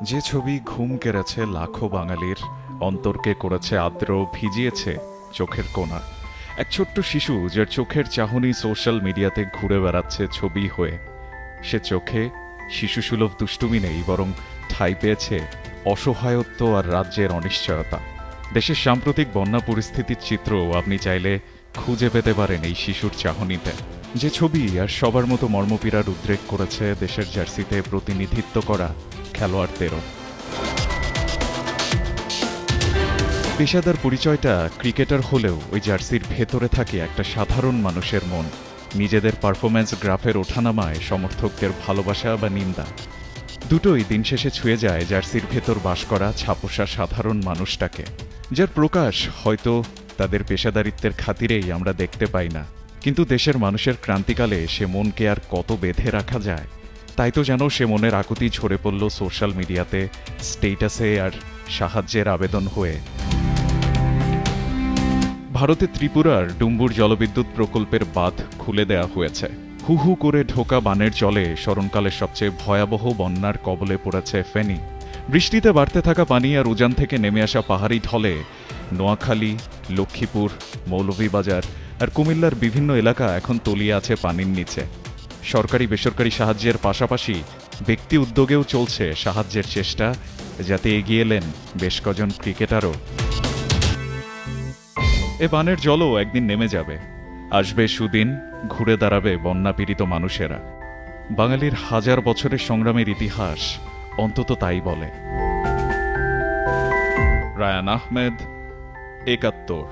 যে ছবি ঘুম কেড়েছে লাখো বাঙালির, অন্তরকে করেছে আর্দ্র, ভিজিয়েছে চোখের কোণা। এক ছোট্ট শিশু যার চোখের চাহনি সোশ্যাল মিডিয়াতে ঘুরে বেড়াচ্ছে ছবি হয়ে। সে চোখে শিশুসুলভ দুষ্টুমি নেই, বরং ঠাঁই পেয়েছে অসহায়ত্ব আর রাজ্যের অনিশ্চয়তা। দেশের সাম্প্রতিক বন্যা পরিস্থিতির চিত্রও আপনি চাইলে খুঁজে পেতে পারেন এই শিশুর চাহনিতে। যে ছবি আর সবার মতো মর্মপীড়ার উদ্রেক করেছে দেশের জার্সিতে প্রতিনিধিত্ব করা খেলোয়াড়দেরও। পেশাদার পরিচয়টা ক্রিকেটার হলেও ওই জার্সির ভেতরে থাকে একটা সাধারণ মানুষের মন। নিজেদের পারফরম্যান্স গ্রাফের ওঠানামায় সমর্থকদের ভালোবাসা বা নিন্দা, দুটোই দিন শেষে ছুঁয়ে যায় জার্সির ভেতর বাস করা ছাপোষা সাধারণ মানুষটাকে, যার প্রকাশ হয়তো তাদের পেশাদারিত্বের খাতিরেই আমরা দেখতে পাই না। কিন্তু দেশের মানুষের ক্রান্তিকালে সে মনকে আর কত বেঁধে রাখা যায়। তাই তো যেন সে মনের আকুতি ঝরে পড়ল সোশ্যাল মিডিয়াতে, স্টেটাসে আর সাহায্যের আবেদন হয়ে। ভারতে ত্রিপুরার ডুম্বুর জলবিদ্যুৎ প্রকল্পের বাঁধ খুলে দেয়া হয়েছে। হু হু করে ঢোকা বানের জলে স্মরণকালের সবচেয়ে ভয়াবহ বন্যার কবলে পড়েছে ফেনী। বৃষ্টিতে বাড়তে থাকা পানি আর উজান থেকে নেমে আসা পাহাড়ি ঢলে নোয়াখালী, লক্ষ্মীপুর, মৌলভীবাজার আর কুমিল্লার বিভিন্ন এলাকা এখন তলিয়ে আছে পানির নিচে। সরকারি বেসরকারি সাহায্যের পাশাপাশি ব্যক্তি উদ্যোগেও চলছে সাহায্যের চেষ্টা, যাতে এগিয়ে এলেন বেশ কজন ক্রিকেটারও। এ বানের জলও একদিন নেমে যাবে, আসবে সুদিন, ঘুরে দাঁড়াবে বন্যাপীড়িত মানুষেরা। বাঙালির হাজার বছরের সংগ্রামের ইতিহাস অন্তত তাই বলে। রায়ান আহমেদ, ৭১।